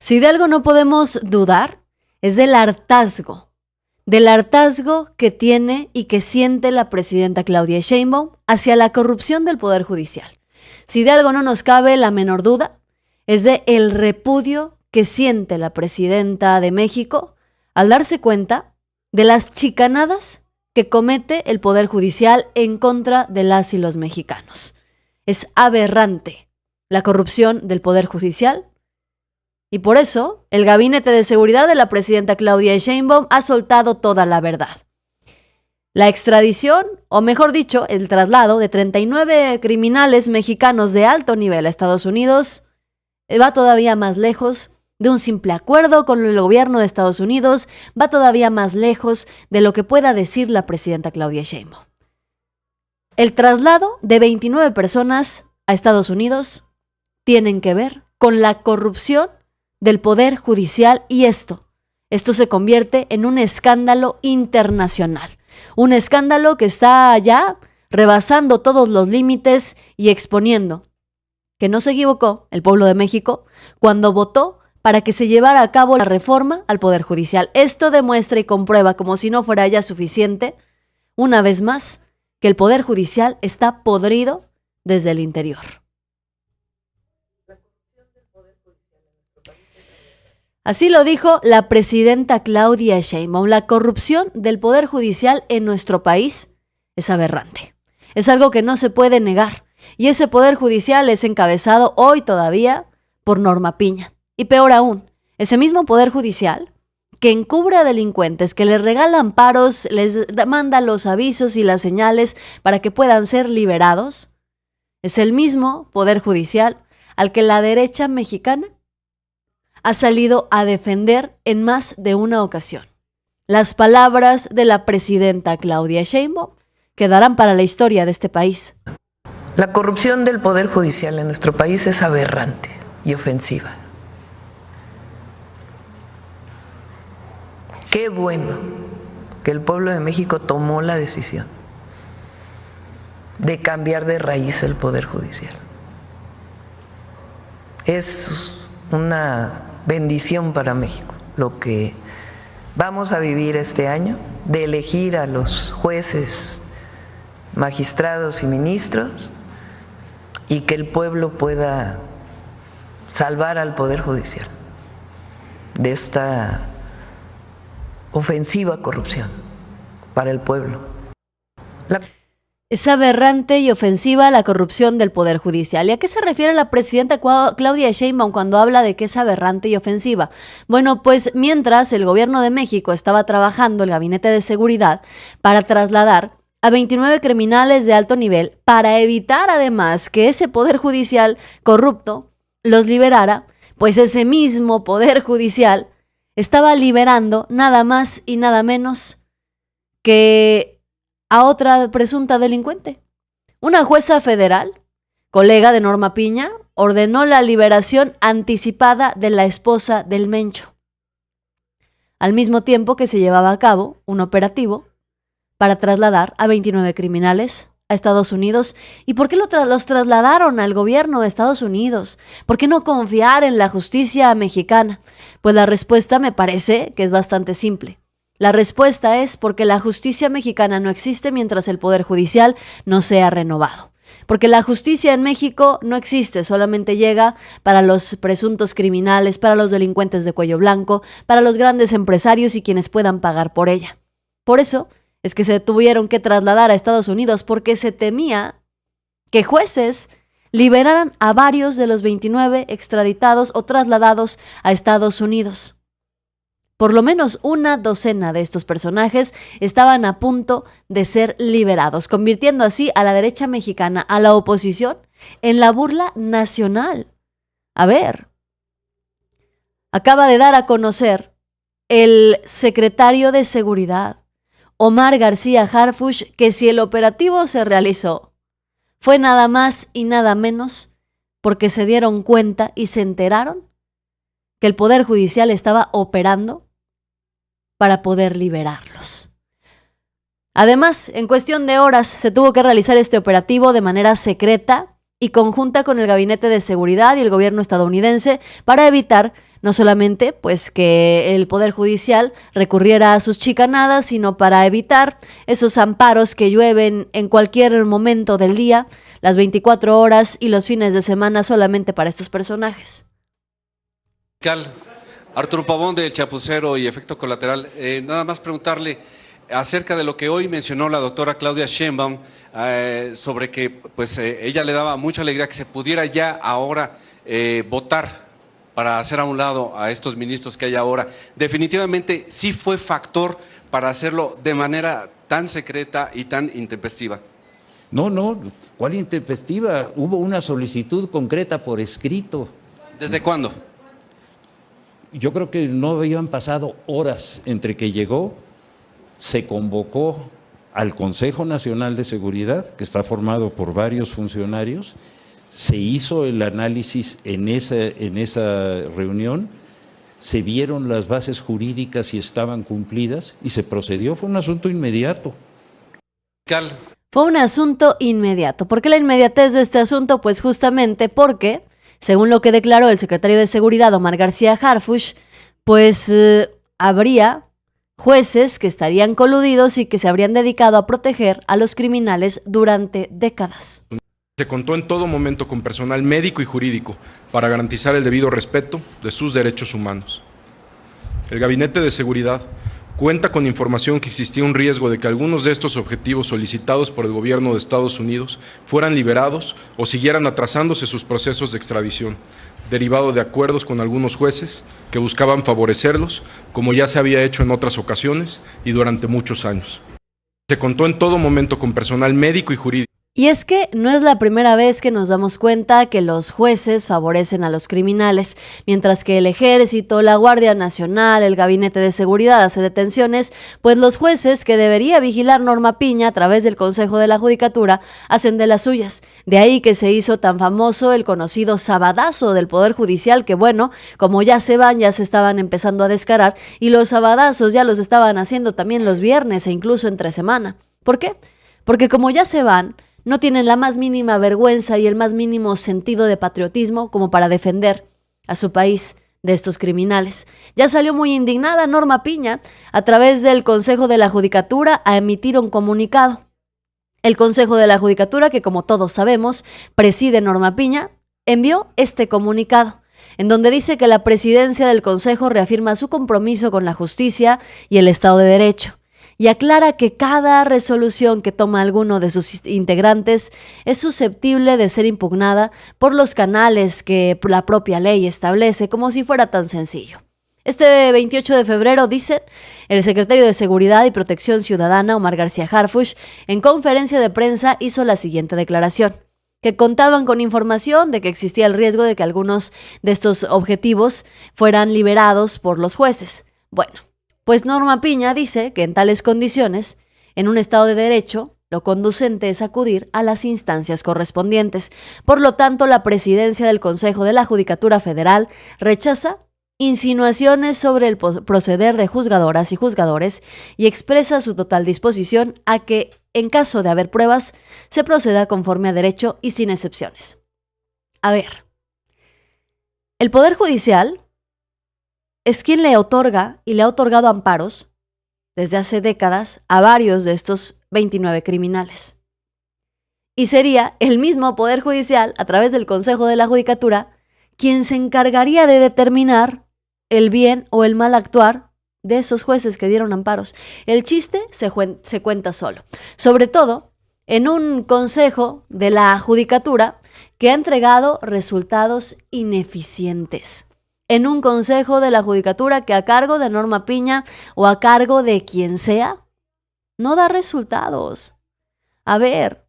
Si de algo no podemos dudar, es del hartazgo que tiene y que siente la presidenta Claudia Sheinbaum hacia la corrupción del Poder Judicial. Si de algo no nos cabe la menor duda, es de el repudio que siente la presidenta de México al darse cuenta de las chicanadas que comete el Poder Judicial en contra de las y los mexicanos. Es aberrante la corrupción del Poder Judicial y por eso el Gabinete de Seguridad de la presidenta Claudia Sheinbaum ha soltado toda la verdad. La extradición, o mejor dicho, el traslado de 39 criminales mexicanos de alto nivel a Estados Unidos va todavía más lejos de un simple acuerdo con el gobierno de Estados Unidos, va todavía más lejos de lo que pueda decir la presidenta Claudia Sheinbaum. El traslado de 29 personas a Estados Unidos tienen que ver con la corrupción del Poder Judicial y esto se convierte en un escándalo internacional. Un escándalo que está ya rebasando todos los límites y exponiendo que no se equivocó el pueblo de México cuando votó para que se llevara a cabo la reforma al Poder Judicial. Esto demuestra y comprueba, como si no fuera ya suficiente, una vez más, que el Poder Judicial está podrido desde el interior. Así lo dijo la presidenta Claudia Sheinbaum. La corrupción del Poder Judicial en nuestro país es aberrante. Es algo que no se puede negar. Y ese Poder Judicial es encabezado hoy todavía por Norma Piña. Y peor aún, ese mismo Poder Judicial que encubre a delincuentes, que les regala amparos, les manda los avisos y las señales para que puedan ser liberados, es el mismo Poder Judicial al que la derecha mexicana ha salido a defender en más de una ocasión. Las palabras de la presidenta Claudia Sheinbaum quedarán para la historia de este país. La corrupción del Poder Judicial en nuestro país es aberrante y ofensiva. Qué bueno que el pueblo de México tomó la decisión de cambiar de raíz el Poder Judicial. Es una bendición para México lo que vamos a vivir este año, de elegir a los jueces, magistrados y ministros, y que el pueblo pueda salvar al Poder Judicial de esta ofensiva corrupción para el pueblo. Es aberrante y ofensiva la corrupción del Poder Judicial. ¿Y a qué se refiere la presidenta Claudia Sheinbaum cuando habla de que es aberrante y ofensiva? Bueno, pues mientras el gobierno de México estaba trabajando el Gabinete de Seguridad para trasladar a 29 criminales de alto nivel para evitar además que ese Poder Judicial corrupto los liberara, pues ese mismo Poder Judicial estaba liberando nada más y nada menos que a otra presunta delincuente. Una jueza federal, colega de Norma Piña, ordenó la liberación anticipada de la esposa del Mencho, al mismo tiempo que se llevaba a cabo un operativo para trasladar a 29 criminales a Estados Unidos. ¿Y por qué los trasladaron al gobierno de Estados Unidos? ¿Por qué no confiar en la justicia mexicana? Pues la respuesta me parece que es bastante simple. La respuesta es porque la justicia mexicana no existe mientras el Poder Judicial no sea renovado. Porque la justicia en México no existe, solamente llega para los presuntos criminales, para los delincuentes de cuello blanco, para los grandes empresarios y quienes puedan pagar por ella. Por eso es que se tuvieron que trasladar a Estados Unidos, porque se temía que jueces liberaran a varios de los 29 extraditados o trasladados a Estados Unidos. Por lo menos una docena de estos personajes estaban a punto de ser liberados, convirtiendo así a la derecha mexicana, a la oposición, en la burla nacional. A ver, acaba de dar a conocer el secretario de Seguridad, Omar García Harfuch, que si el operativo se realizó, fue nada más y nada menos porque se dieron cuenta y se enteraron que el Poder Judicial estaba operando para poder liberarlos. Además, en cuestión de horas se tuvo que realizar este operativo de manera secreta y conjunta con el Gabinete de Seguridad y el gobierno estadounidense para evitar No solamente pues que el Poder Judicial recurriera a sus chicanadas, sino para evitar esos amparos que llueven en cualquier momento del día, las 24 horas y los fines de semana solamente para estos personajes. Arturo Pavón del Chapucero y Efecto Colateral, nada más preguntarle acerca de lo que hoy mencionó la doctora Claudia Sheinbaum, sobre que pues, ella le daba mucha alegría que se pudiera ya ahora votar para hacer a un lado a estos ministros que hay ahora. Definitivamente sí fue factor para hacerlo de manera tan secreta y tan intempestiva. No, ¿cuál intempestiva? Hubo una solicitud concreta por escrito. ¿Desde cuándo? Yo creo que no habían pasado horas entre que llegó, se convocó al Consejo Nacional de Seguridad, que está formado por varios funcionarios, se hizo el análisis en esa reunión, se vieron las bases jurídicas y estaban cumplidas y se procedió, fue un asunto inmediato. Fue un asunto inmediato. ¿Por qué la inmediatez de este asunto? Pues justamente porque, según lo que declaró el secretario de Seguridad, Omar García Harfuch, pues habría jueces que estarían coludidos y que se habrían dedicado a proteger a los criminales durante décadas. Se contó en todo momento con personal médico y jurídico para garantizar el debido respeto de sus derechos humanos. El Gabinete de Seguridad cuenta con información que existía un riesgo de que algunos de estos objetivos solicitados por el gobierno de Estados Unidos fueran liberados o siguieran atrasándose sus procesos de extradición, derivado de acuerdos con algunos jueces que buscaban favorecerlos, como ya se había hecho en otras ocasiones y durante muchos años. Se contó en todo momento con personal médico y jurídico. Y es que no es la primera vez que nos damos cuenta que los jueces favorecen a los criminales, mientras que el Ejército, la Guardia Nacional, el Gabinete de Seguridad hace detenciones, pues los jueces que debería vigilar Norma Piña a través del Consejo de la Judicatura hacen de las suyas. De ahí que se hizo tan famoso el conocido sabadazo del Poder Judicial, que bueno, como ya se van, ya se estaban empezando a descarar, y los sabadazos ya los estaban haciendo también los viernes e incluso entre semana. ¿Por qué? Porque como ya se van, no tienen la más mínima vergüenza y el más mínimo sentido de patriotismo como para defender a su país de estos criminales. Ya salió muy indignada Norma Piña a través del Consejo de la Judicatura a emitir un comunicado. El Consejo de la Judicatura, que como todos sabemos, preside Norma Piña, envió este comunicado, en donde dice que la presidencia del Consejo reafirma su compromiso con la justicia y el Estado de Derecho, y aclara que cada resolución que toma alguno de sus integrantes es susceptible de ser impugnada por los canales que la propia ley establece, como si fuera tan sencillo. Este 28 de febrero, dice el secretario de Seguridad y Protección Ciudadana, Omar García Harfuch, en conferencia de prensa hizo la siguiente declaración: que contaban con información de que existía el riesgo de que algunos de estos objetivos fueran liberados por los jueces. Bueno, pues Norma Piña dice que en tales condiciones, en un Estado de Derecho, lo conducente es acudir a las instancias correspondientes. Por lo tanto, la presidencia del Consejo de la Judicatura Federal rechaza insinuaciones sobre el proceder de juzgadoras y juzgadores y expresa su total disposición a que, en caso de haber pruebas, se proceda conforme a derecho y sin excepciones. A ver, el Poder Judicial es quien le otorga y le ha otorgado amparos desde hace décadas a varios de estos 29 criminales. Y sería el mismo Poder Judicial, a través del Consejo de la Judicatura, quien se encargaría de determinar el bien o el mal actuar de esos jueces que dieron amparos. El chiste se cuenta solo, sobre todo en un Consejo de la Judicatura que ha entregado resultados ineficientes. En un Consejo de la Judicatura que a cargo de Norma Piña o a cargo de quien sea, no da resultados. A ver,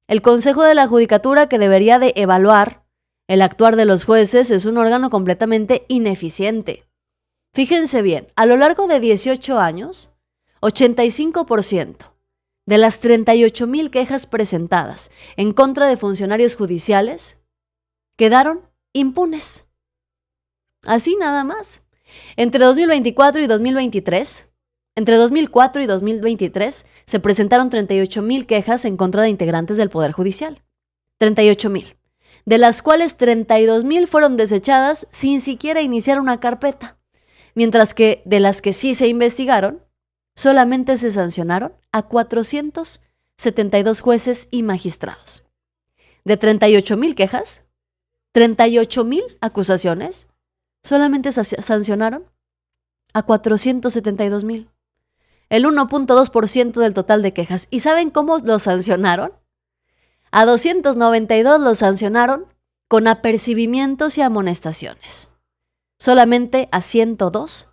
el Consejo de la Judicatura, que debería de evaluar el actuar de los jueces, es un órgano completamente ineficiente. Fíjense bien, a lo largo de 18 años, 85% de las 38,000 quejas presentadas en contra de funcionarios judiciales quedaron impunes. Así nada más. Entre 2024 y 2023, entre 2004 y 2023, se presentaron 38,000 quejas en contra de integrantes del Poder Judicial. 38,000. de las cuales 32,000 fueron desechadas sin siquiera iniciar una carpeta, mientras que de las que sí se investigaron, solamente se sancionaron a 472 jueces y magistrados. De 38,000 quejas, 38,000 acusaciones, solamente sancionaron a 472,000. El 1.2% del total de quejas. ¿Y saben cómo los sancionaron? A 292 los sancionaron con apercibimientos y amonestaciones. Solamente a 102.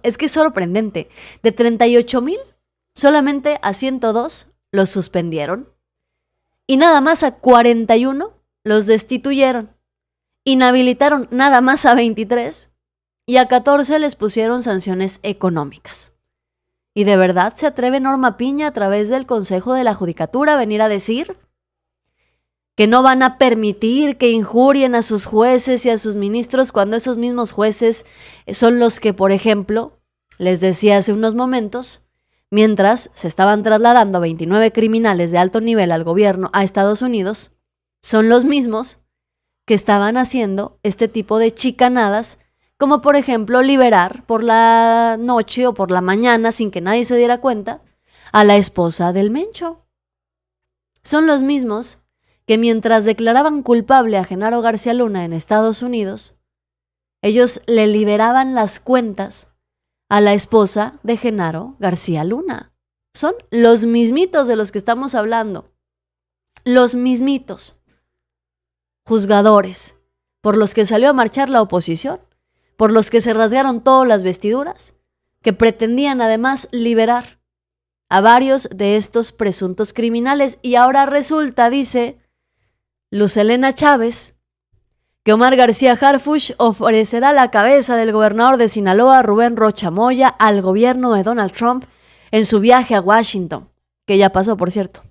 Es que es sorprendente. De 38,000, solamente a 102 los suspendieron. Y nada más a 41 los destituyeron. Inhabilitaron nada más a 23 y a 14 les pusieron sanciones económicas. ¿Y de verdad se atreve Norma Piña a través del Consejo de la Judicatura a venir a decir que no van a permitir que injurien a sus jueces y a sus ministros cuando esos mismos jueces son los que, por ejemplo, les decía hace unos momentos, mientras se estaban trasladando 29 criminales de alto nivel al gobierno a Estados Unidos, son los mismos que estaban haciendo este tipo de chicanadas, como por ejemplo liberar por la noche o por la mañana, sin que nadie se diera cuenta, a la esposa del Mencho. Son los mismos que mientras declaraban culpable a Genaro García Luna en Estados Unidos, ellos le liberaban las cuentas a la esposa de Genaro García Luna. Son los mismitos de los que estamos hablando. Los mismitos. Juzgadores, por los que salió a marchar la oposición, por los que se rasgaron todas las vestiduras, que pretendían además liberar a varios de estos presuntos criminales. Y ahora resulta, dice Luz Helena Chávez, que Omar García Harfuch ofrecerá la cabeza del gobernador de Sinaloa, Rubén Rocha Moya, al gobierno de Donald Trump en su viaje a Washington, que ya pasó, por cierto.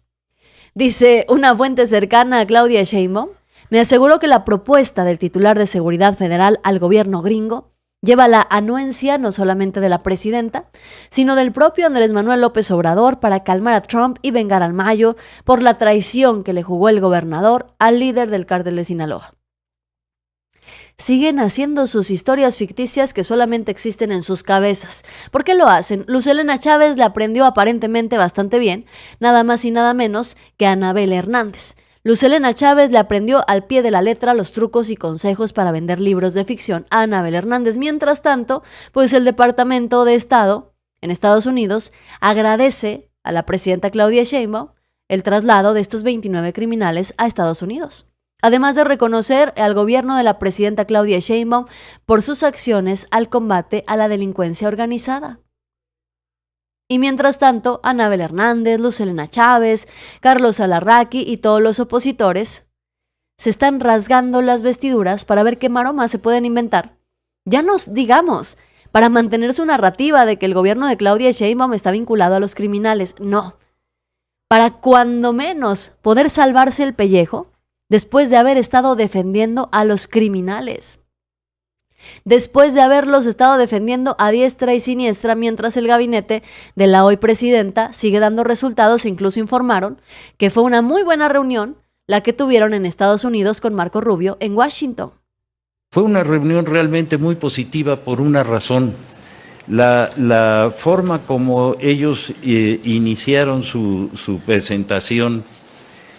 Dice una fuente cercana a Claudia Sheinbaum, me aseguró que la propuesta del titular de Seguridad Federal al gobierno gringo lleva la anuencia no solamente de la presidenta, sino del propio Andrés Manuel López Obrador para calmar a Trump y vengar al Mayo por la traición que le jugó el gobernador al líder del cártel de Sinaloa. Siguen haciendo sus historias ficticias que solamente existen en sus cabezas. ¿Por qué lo hacen? Luz Helena Chávez le aprendió aparentemente bastante bien, nada más y nada menos que a Anabel Hernández. Luz Helena Chávez le aprendió al pie de la letra los trucos y consejos para vender libros de ficción a Anabel Hernández. Mientras tanto, pues el Departamento de Estado en Estados Unidos agradece a la presidenta Claudia Sheinbaum el traslado de estos 29 criminales a Estados Unidos. Además de reconocer al gobierno de la presidenta Claudia Sheinbaum por sus acciones al combate a la delincuencia organizada. Y mientras tanto, Anabel Hernández, Luz Helena Chávez, Carlos Alarraqui y todos los opositores se están rasgando las vestiduras para ver qué maromas se pueden inventar. Ya nos digamos, para mantener su narrativa de que el gobierno de Claudia Sheinbaum está vinculado a los criminales. No. Para cuando menos poder salvarse el pellejo después de haber estado defendiendo a los criminales. Después de haberlos estado defendiendo a diestra y siniestra, mientras el gabinete de la hoy presidenta sigue dando resultados, e incluso informaron que fue una muy buena reunión la que tuvieron en Estados Unidos con Marco Rubio en Washington. Fue una reunión realmente muy positiva por una razón. La forma como ellos iniciaron su presentación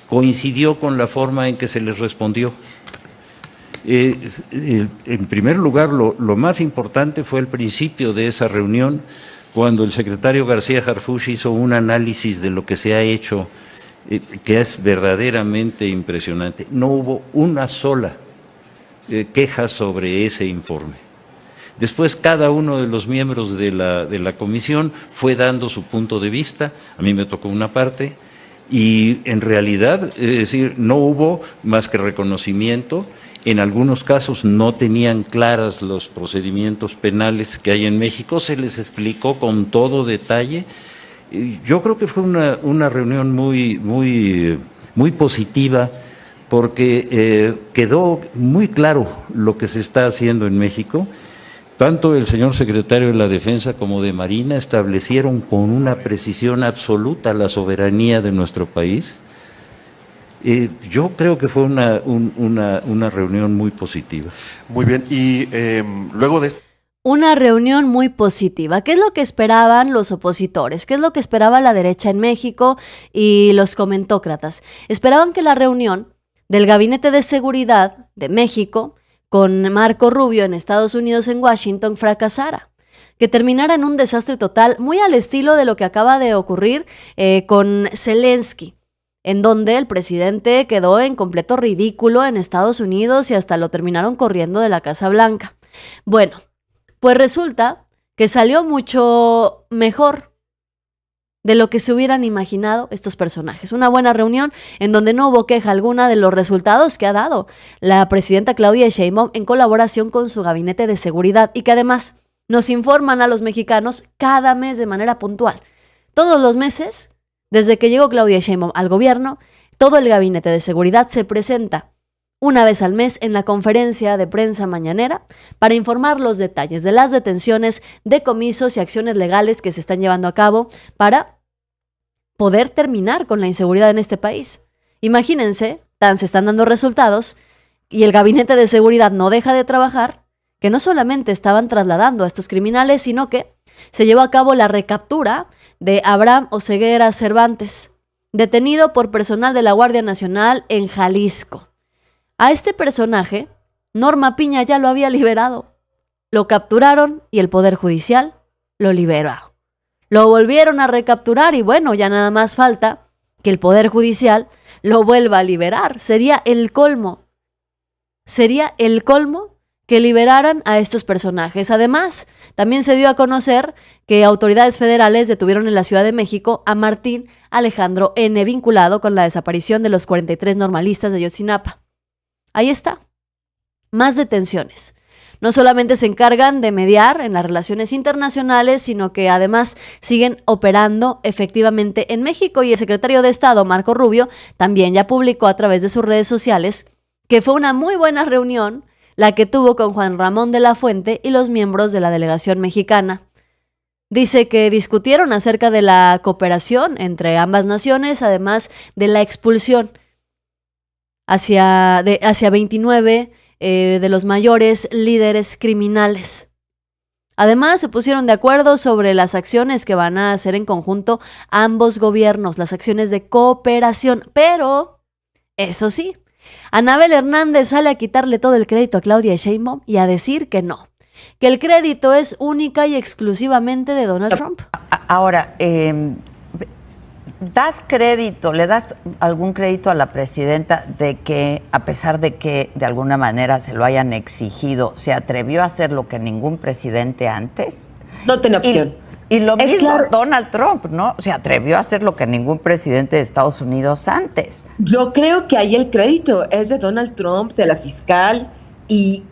coincidió con la forma en que se les respondió. En primer lugar, lo más importante fue el principio de esa reunión, cuando el secretario García Harfuch hizo un análisis de lo que se ha hecho, que es verdaderamente impresionante. No hubo una sola queja sobre ese informe. Después, cada uno de los miembros de la comisión fue dando su punto de vista. A mí me tocó una parte, y en realidad, es decir, no hubo más que reconocimiento. En algunos casos no tenían claras los procedimientos penales que hay en México, se les explicó con todo detalle. Yo creo que fue una reunión muy positiva, porque quedó muy claro lo que se está haciendo en México. Tanto el señor secretario de la Defensa como de Marina establecieron con una precisión absoluta la soberanía de nuestro país. Yo creo que fue una reunión muy positiva. Muy bien, y luego de esto... Una reunión muy positiva. ¿Qué es lo que esperaban los opositores? ¿Qué es lo que esperaba la derecha en México y los comentócratas? Esperaban que la reunión del Gabinete de Seguridad de México con Marco Rubio en Estados Unidos, en Washington, fracasara, que terminara en un desastre total, muy al estilo de lo que acaba de ocurrir con Zelensky, en donde el presidente quedó en completo ridículo en Estados Unidos y hasta lo terminaron corriendo de la Casa Blanca. Bueno, pues resulta que salió mucho mejor de lo que se hubieran imaginado estos personajes. Una buena reunión en donde no hubo queja alguna de los resultados que ha dado la presidenta Claudia Sheinbaum en colaboración con su gabinete de seguridad y que además nos informan a los mexicanos cada mes de manera puntual. Todos los meses, desde que llegó Claudia Sheinbaum al gobierno, todo el gabinete de seguridad se presenta una vez al mes en la conferencia de prensa mañanera para informar los detalles de las detenciones, decomisos y acciones legales que se están llevando a cabo para poder terminar con la inseguridad en este país. Imagínense, se están dando resultados y el gabinete de seguridad no deja de trabajar, que no solamente estaban trasladando a estos criminales, sino que se llevó a cabo la recaptura de Abraham Oseguera Cervantes, detenido por personal de la Guardia Nacional en Jalisco. A este personaje, Norma Piña ya lo había liberado. Lo capturaron y el Poder Judicial lo liberó. Lo volvieron a recapturar y bueno, ya nada más falta que el Poder Judicial lo vuelva a liberar. Sería el colmo. Sería el colmo que liberaran a estos personajes. Además, también se dio a conocer que autoridades federales detuvieron en la Ciudad de México a Martín Alejandro N., vinculado con la desaparición de los 43 normalistas de Ayotzinapa. Ahí está. Más detenciones. No solamente se encargan de mediar en las relaciones internacionales, sino que además siguen operando efectivamente en México. Y el secretario de Estado, Marco Rubio, también ya publicó a través de sus redes sociales que fue una muy buena reunión la que tuvo con Juan Ramón de la Fuente y los miembros de la delegación mexicana. Dice que discutieron acerca de la cooperación entre ambas naciones, además de la expulsión hacia 29 de los mayores líderes criminales. Además, se pusieron de acuerdo sobre las acciones que van a hacer en conjunto ambos gobiernos, las acciones de cooperación. Pero, eso sí, Anabel Hernández sale a quitarle todo el crédito a Claudia Sheinbaum y a decir que no, que el crédito es única y exclusivamente de Donald Trump. Ahora, ¿das crédito, le das algún crédito a la presidenta de que, a pesar de que de alguna manera se lo hayan exigido, se atrevió a hacer lo que ningún presidente antes? No tiene opción. Y lo mismo Donald Trump, ¿no? Se atrevió a hacer lo que ningún presidente de Estados Unidos antes. Yo creo que ahí el crédito es de Donald Trump, de la fiscal, y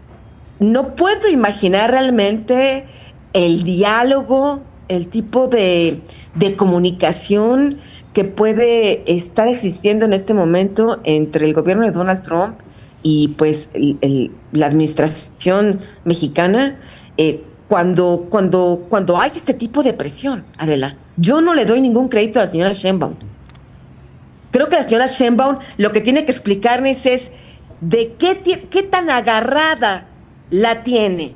no puedo imaginar realmente el diálogo, el tipo de comunicación que puede estar existiendo en este momento entre el gobierno de Donald Trump y pues la administración mexicana cuando hay este tipo de presión, Adela. Yo no le doy ningún crédito a la señora Sheinbaum. Creo que la señora Sheinbaum lo que tiene que explicarnos es de qué tan agarrada la tiene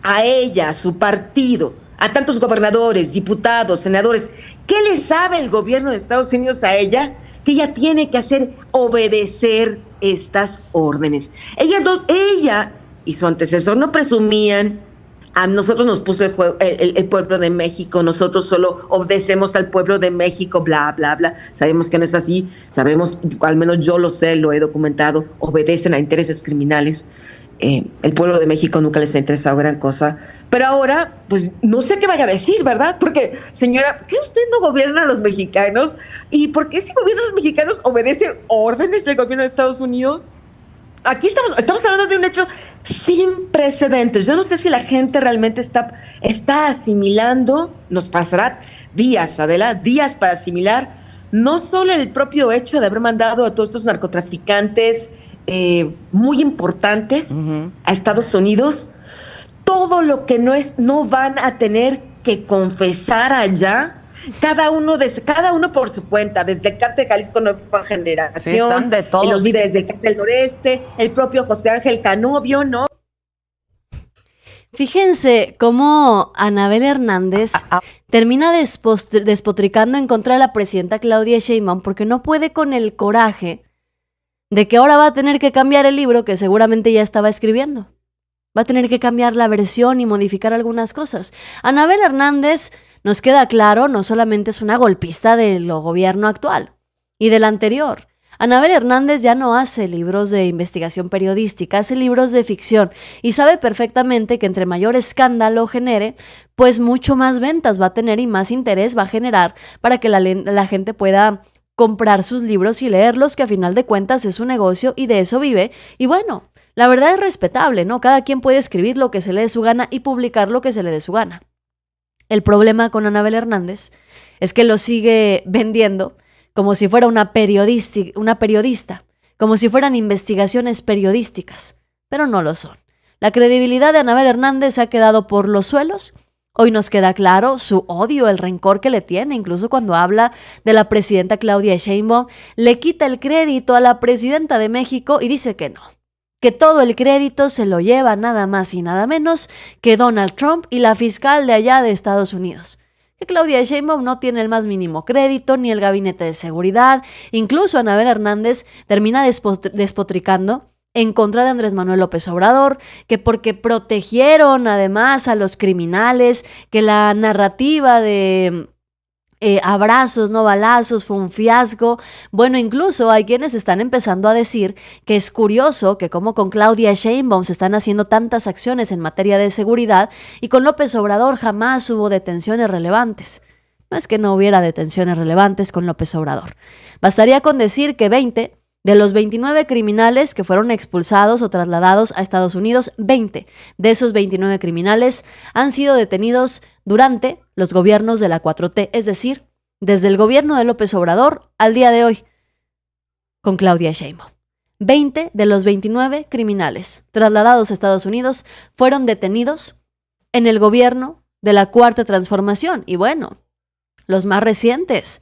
a ella, a su partido, a tantos gobernadores, diputados, senadores. ¿Qué le sabe el gobierno de Estados Unidos a ella? Que ella tiene que hacer obedecer estas órdenes. Ella y su antecesor no presumían. A nosotros nos puso el pueblo de México, nosotros solo obedecemos al pueblo de México, bla, bla, bla. Sabemos que no es así, sabemos, al menos yo lo sé, lo he documentado, obedecen a intereses criminales. El pueblo de México nunca les ha interesado gran cosa. Pero ahora, pues no sé qué vaya a decir, ¿verdad? Porque, señora, ¿qué usted no gobierna a los mexicanos? ¿Y por qué si gobierna a los mexicanos obedece órdenes del gobierno de Estados Unidos? Aquí estamos hablando de un hecho sin precedentes. Yo no sé si la gente realmente está asimilando, nos pasará días, Adela, días para asimilar, no solo el propio hecho de haber mandado a todos estos narcotraficantes muy importantes a Estados Unidos, todo lo que no van a tener que confesar allá, cada uno por su cuenta, desde el Cártel Jalisco Nueva Generación, Sí, están de todos. los líderes del Cártel Noreste, el propio José Ángel Canovio, ¿no? Fíjense cómo Anabel Hernández termina despotricando en contra de la presidenta Claudia Sheinbaum porque no puede con el coraje de que ahora va a tener que cambiar el libro que seguramente ya estaba escribiendo. Va a tener que cambiar la versión y modificar algunas cosas. Anabel Hernández, nos queda claro, no solamente es una golpista del gobierno actual y del anterior. Anabel Hernández ya no hace libros de investigación periodística, hace libros de ficción y sabe perfectamente que entre mayor escándalo genere, pues mucho más ventas va a tener y más interés va a generar para que la gente pueda comprar sus libros y leerlos, que a final de cuentas es un negocio y de eso vive. Y bueno, la verdad es respetable, ¿no? Cada quien puede escribir lo que se le dé su gana y publicar lo que se le dé su gana. El problema con Anabel Hernández es que lo sigue vendiendo como si fuera una periodista, como si fueran investigaciones periodísticas, pero no lo son. La credibilidad de Anabel Hernández ha quedado por los suelos. Hoy nos queda claro su odio, el rencor que le tiene, incluso cuando habla de la presidenta Claudia Sheinbaum, le quita el crédito a la presidenta de México y dice que no, que todo el crédito se lo lleva nada más y nada menos que Donald Trump y la fiscal de allá de Estados Unidos. Que Claudia Sheinbaum no tiene el más mínimo crédito, ni el gabinete de seguridad. Incluso Anabel Hernández termina despotricando en contra de Andrés Manuel López Obrador, que porque protegieron además a los criminales, que la narrativa de abrazos, no balazos, fue un fiasco. Bueno, incluso hay quienes están empezando a decir que es curioso que como con Claudia Sheinbaum se están haciendo tantas acciones en materia de seguridad y con López Obrador jamás hubo detenciones relevantes. No es que no hubiera detenciones relevantes con López Obrador. Bastaría con decir que 20 de los 29 criminales que fueron expulsados o trasladados a Estados Unidos, 20 de esos 29 criminales han sido detenidos durante los gobiernos de la 4T, es decir, desde el gobierno de López Obrador al día de hoy, con Claudia Sheinbaum. 20 de los 29 criminales trasladados a Estados Unidos fueron detenidos en el gobierno de la Cuarta Transformación. Y bueno, los más recientes.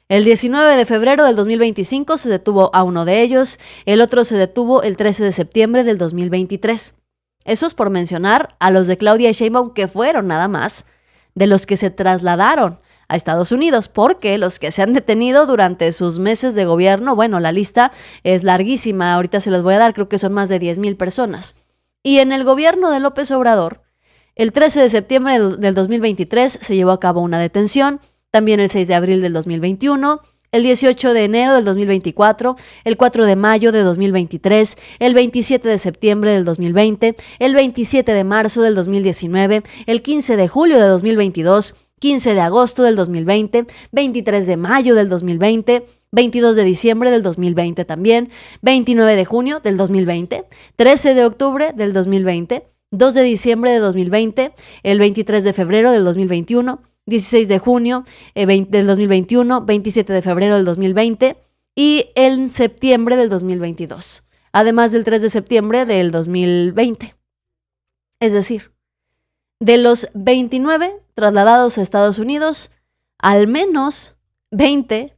El 19 de febrero del 2025 se detuvo a uno de ellos, el otro se detuvo el 13 de septiembre del 2023. Eso es por mencionar a los de Claudia Sheinbaum, que fueron nada más de los que se trasladaron a Estados Unidos, porque los que se han detenido durante sus meses de gobierno, bueno, la lista es larguísima, ahorita se los voy a dar, creo que son más de 10,000 personas. Y en el gobierno de López Obrador, el 13 de septiembre del 2023 se llevó a cabo una detención, también el 6 de abril del 2021, el 18 de enero del 2024, el 4 de mayo de 2023, el 27 de septiembre del 2020, el 27 de marzo del 2019, el 15 de julio de 2022, 15 de agosto del 2020, 23 de mayo del 2020, 22 de diciembre del 2020 también, 29 de junio del 2020, 13 de octubre del 2020, 2 de diciembre de 2020, el 23 de febrero del 2021, 16 de junio del 2021, 27 de febrero del 2020 y en septiembre del 2022, además del 3 de septiembre del 2020. Es decir, de los 29 trasladados a Estados Unidos, al menos 20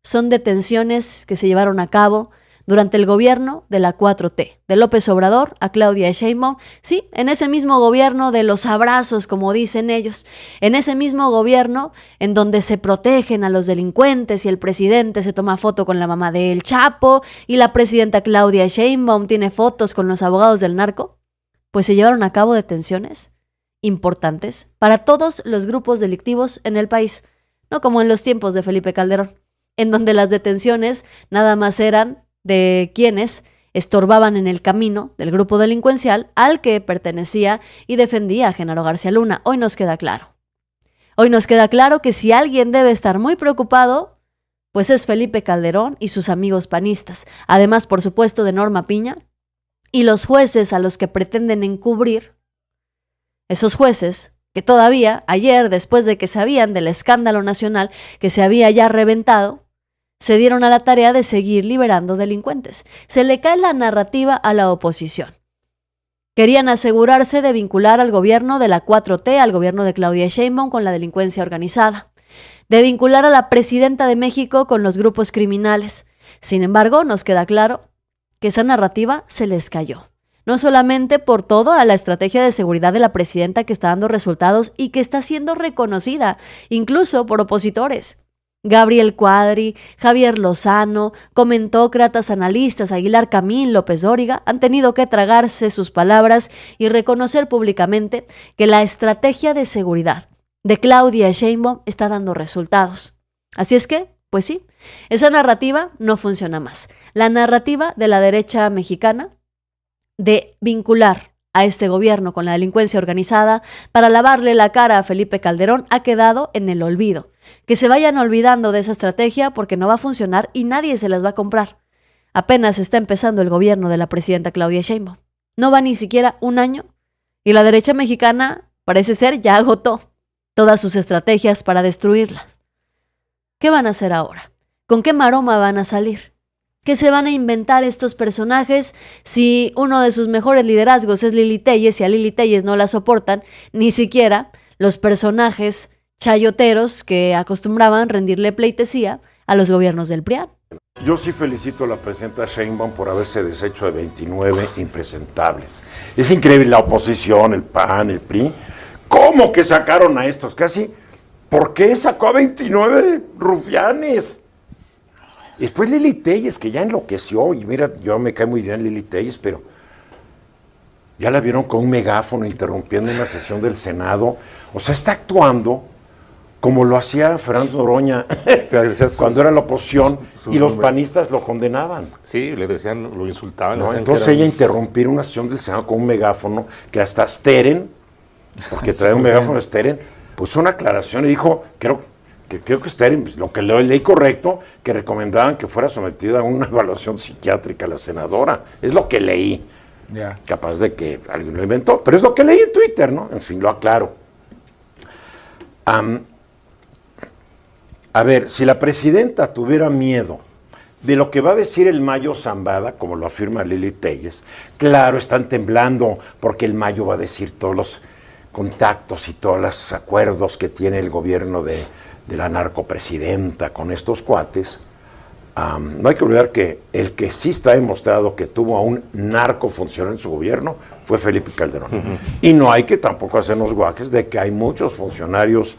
son detenciones que se llevaron a cabo durante el gobierno de la 4T, de López Obrador a Claudia Sheinbaum, sí, en ese mismo gobierno de los abrazos, como dicen ellos, en ese mismo gobierno en donde se protegen a los delincuentes y el presidente se toma foto con la mamá del Chapo y la presidenta Claudia Sheinbaum tiene fotos con los abogados del narco, pues se llevaron a cabo detenciones importantes para todos los grupos delictivos en el país, no como en los tiempos de Felipe Calderón, en donde las detenciones nada más eran de quienes estorbaban en el camino del grupo delincuencial al que pertenecía y defendía a Genaro García Luna. Hoy nos queda claro. Hoy nos queda claro que si alguien debe estar muy preocupado, pues es Felipe Calderón y sus amigos panistas. Además, por supuesto, de Norma Piña y los jueces a los que pretenden encubrir. Esos jueces que todavía, ayer, después de que sabían del escándalo nacional que se había ya reventado, se dieron a la tarea de seguir liberando delincuentes. Se le cae la narrativa a la oposición. Querían asegurarse de vincular al gobierno de la 4T, al gobierno de Claudia Sheinbaum, con la delincuencia organizada. de vincular a la presidenta de México con los grupos criminales. Sin embargo, nos queda claro que esa narrativa se les cayó. No solamente por toda la estrategia de seguridad de la presidenta que está dando resultados y que está siendo reconocida, incluso por opositores. Gabriel Cuadri, Javier Lozano, comentócratas, analistas, Aguilar Camín, López Dóriga, han tenido que tragarse sus palabras y reconocer públicamente que la estrategia de seguridad de Claudia Sheinbaum está dando resultados. Así es que, pues sí, esa narrativa no funciona más. La narrativa de la derecha mexicana de vincular a este gobierno con la delincuencia organizada para lavarle la cara a Felipe Calderón ha quedado en el olvido. Que se vayan olvidando de esa estrategia porque no va a funcionar y nadie se las va a comprar. Apenas está empezando el gobierno de la presidenta Claudia Sheinbaum. No va ni siquiera un año y la derecha mexicana parece ser ya agotó todas sus estrategias para destruirlas. ¿Qué van a hacer ahora? ¿Con qué maroma van a salir? ¿Qué se van a inventar estos personajes si uno de sus mejores liderazgos es Lili Téllez y a Lili Téllez no la soportan ni siquiera los personajes chayoteros que acostumbraban rendirle pleitesía a los gobiernos del PRIAN? Yo sí felicito a la presidenta Sheinbaum por haberse deshecho de 29 impresentables. Es increíble la oposición, el PAN, el PRI. ¿Cómo que sacaron a estos? Casi, ¿por qué sacó a 29 rufianes? Después Lili Téllez, que ya enloqueció, y mira, yo me cae muy bien Lili Téllez, pero ya la vieron con un megáfono interrumpiendo una sesión del Senado. O sea, está actuando como lo hacía Fernando Noroña cuando era la oposición y los panistas lo condenaban. Sí, le decían, lo insultaban. No, entonces ella interrumpir una sesión del Senado con un megáfono que hasta Steren, porque trae un megáfono Steren, puso una aclaración y dijo, creo que Steren, lo que leí correcto, que recomendaban que fuera sometida a una evaluación psiquiátrica la senadora. Es lo que leí. Yeah. Capaz de que alguien lo inventó, pero es lo que leí en Twitter, ¿no? En fin, lo aclaro. A ver, si la presidenta tuviera miedo de lo que va a decir el Mayo Zambada, como lo afirma Lili Téllez, claro, están temblando porque el Mayo va a decir todos los contactos y todos los acuerdos que tiene el gobierno de la narcopresidenta con estos cuates. No hay que olvidar que el que sí está demostrado que tuvo a un narcofuncionario en su gobierno fue Felipe Calderón. Y no hay que tampoco hacernos guajes de que hay muchos funcionarios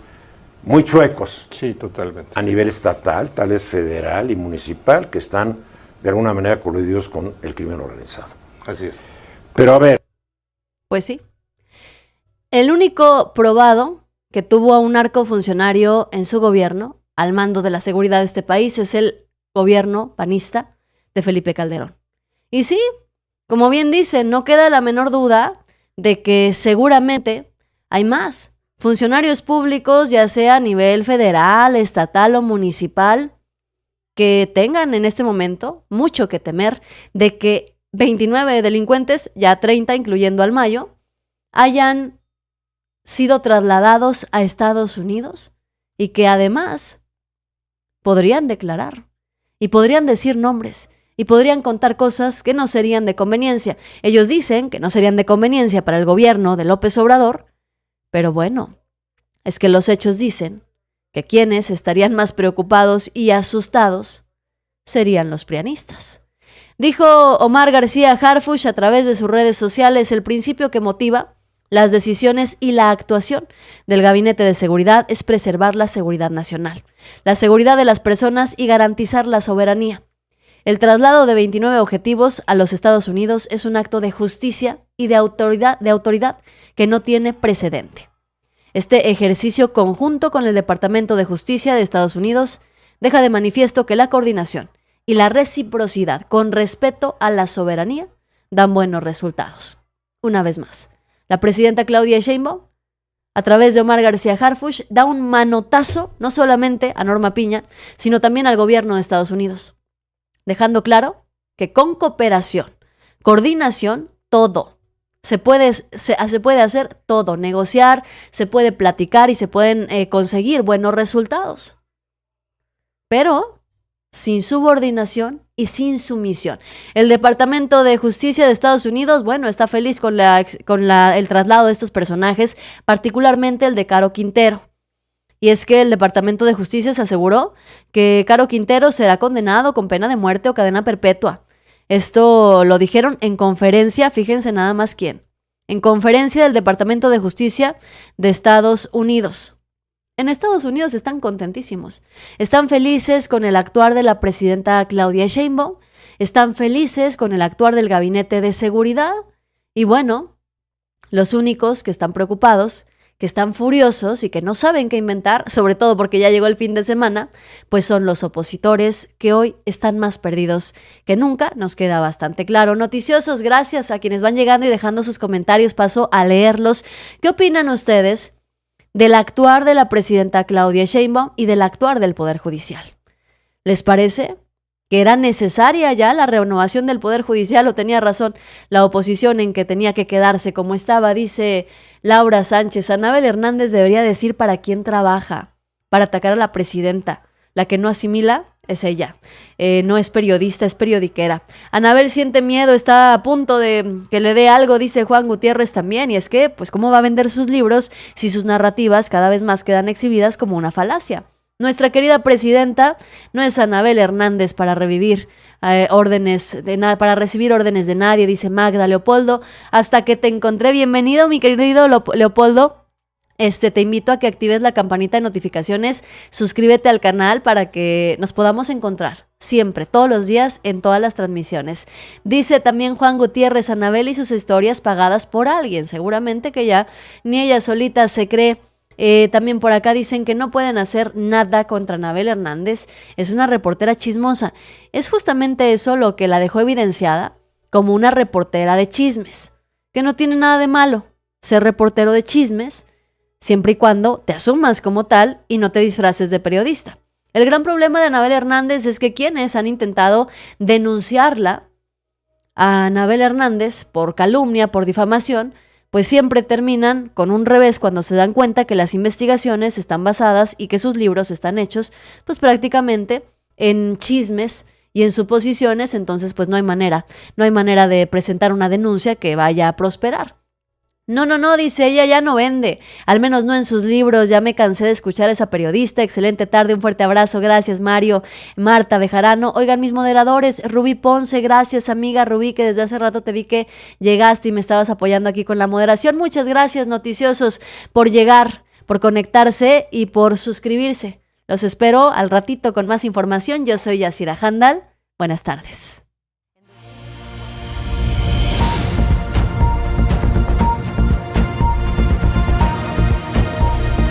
muy chuecos. Sí, totalmente. A nivel estatal, tal vez federal y municipal, que están de alguna manera coludidos con el crimen organizado. Así es. Pero a ver. Pues sí. El único probado que tuvo a un narcofuncionario en su gobierno, al mando de la seguridad de este país, es el gobierno panista de Felipe Calderón. Y sí, como bien dicen, no queda la menor duda de que seguramente hay más funcionarios públicos, ya sea a nivel federal, estatal o municipal, que tengan en este momento mucho que temer de que 29 delincuentes, ya 30 incluyendo al Mayo, hayan sido trasladados a Estados Unidos y que además podrían declarar y podrían decir nombres y podrían contar cosas que no serían de conveniencia. Ellos dicen que no serían de conveniencia para el gobierno de López Obrador, pero bueno, es que los hechos dicen que quienes estarían más preocupados y asustados serían los prianistas. Dijo Omar García Harfuch a través de sus redes sociales: el principio que motiva las decisiones y la actuación del Gabinete de Seguridad es preservar la seguridad nacional, la seguridad de las personas y garantizar la soberanía. El traslado de 29 objetivos a los Estados Unidos es un acto de justicia y de autoridad que no tiene precedente. Este ejercicio conjunto con el Departamento de Justicia de Estados Unidos deja de manifiesto que la coordinación y la reciprocidad con respeto a la soberanía dan buenos resultados. Una vez más, la presidenta Claudia Sheinbaum, a través de Omar García Harfuch, da un manotazo no solamente a Norma Piña, sino también al gobierno de Estados Unidos, dejando claro que con cooperación, coordinación, todo. Se puede hacer todo, negociar, se puede platicar y se pueden conseguir buenos resultados. Pero sin subordinación y sin sumisión. El Departamento de Justicia de Estados Unidos, bueno, está feliz con el traslado de estos personajes, particularmente el de Caro Quintero, Y es que el Departamento de Justicia se aseguró que Caro Quintero será condenado con pena de muerte o cadena perpetua. Esto lo dijeron en conferencia, fíjense nada más quién. En conferencia del Departamento de Justicia de Estados Unidos. En Estados Unidos están contentísimos. Están felices con el actuar de la presidenta Claudia Sheinbaum. Están felices con el actuar del Gabinete de Seguridad. Y bueno, los únicos que están preocupados, que están furiosos y que no saben qué inventar, sobre todo porque ya llegó el fin de semana, pues son los opositores que hoy están más perdidos que nunca, nos queda bastante claro. Noticiosos, gracias a quienes van llegando y dejando sus comentarios, paso a leerlos. ¿Qué opinan ustedes del actuar de la presidenta Claudia Sheinbaum y del actuar del Poder Judicial? ¿Les parece que era necesaria ya la renovación del Poder Judicial o tenía razón la oposición en que tenía que quedarse como estaba? Dice Laura Sánchez, Anabel Hernández debería decir para quién trabaja, para atacar a la presidenta. La que no asimila es ella. No es periodista, es periodiquera. Anabel siente miedo, está a punto de que le dé algo, dice Juan Gutiérrez también. Y es que, pues, ¿cómo va a vender sus libros si sus narrativas cada vez más quedan exhibidas como una falacia? Nuestra querida presidenta no es Anabel Hernández para revivir para recibir órdenes de nadie, dice Magda Leopoldo. Hasta que te encontré. Bienvenido, mi querido Leopoldo. Te invito a que actives la campanita de notificaciones, suscríbete al canal para que nos podamos encontrar siempre, todos los días, en todas las transmisiones. Dice también Juan Gutiérrez, Anabel y sus historias pagadas por alguien, seguramente que ya ni ella solita se cree. También por acá dicen que no pueden hacer nada contra Anabel Hernández, es una reportera chismosa. Es justamente eso lo que la dejó evidenciada como una reportera de chismes, que no tiene nada de malo ser reportero de chismes, siempre y cuando te asumas como tal y no te disfraces de periodista. El gran problema de Anabel Hernández es que quienes han intentado denunciarla a Anabel Hernández por calumnia, por difamación, pues siempre terminan con un revés cuando se dan cuenta que las investigaciones están basadas y que sus libros están hechos pues prácticamente en chismes y en suposiciones. Entonces pues no hay manera de presentar una denuncia que vaya a prosperar. No, dice ella ya no vende, al menos no en sus libros, ya me cansé de escuchar a esa periodista. Excelente tarde, un fuerte abrazo, gracias Mario, Marta Bejarano. Oigan, mis moderadores, Rubí Ponce, gracias amiga Rubí, que desde hace rato te vi que llegaste y me estabas apoyando aquí con la moderación. Muchas gracias, noticiosos, por llegar, por conectarse y por suscribirse. Los espero al ratito con más información. Yo soy Yasira Handal, buenas tardes.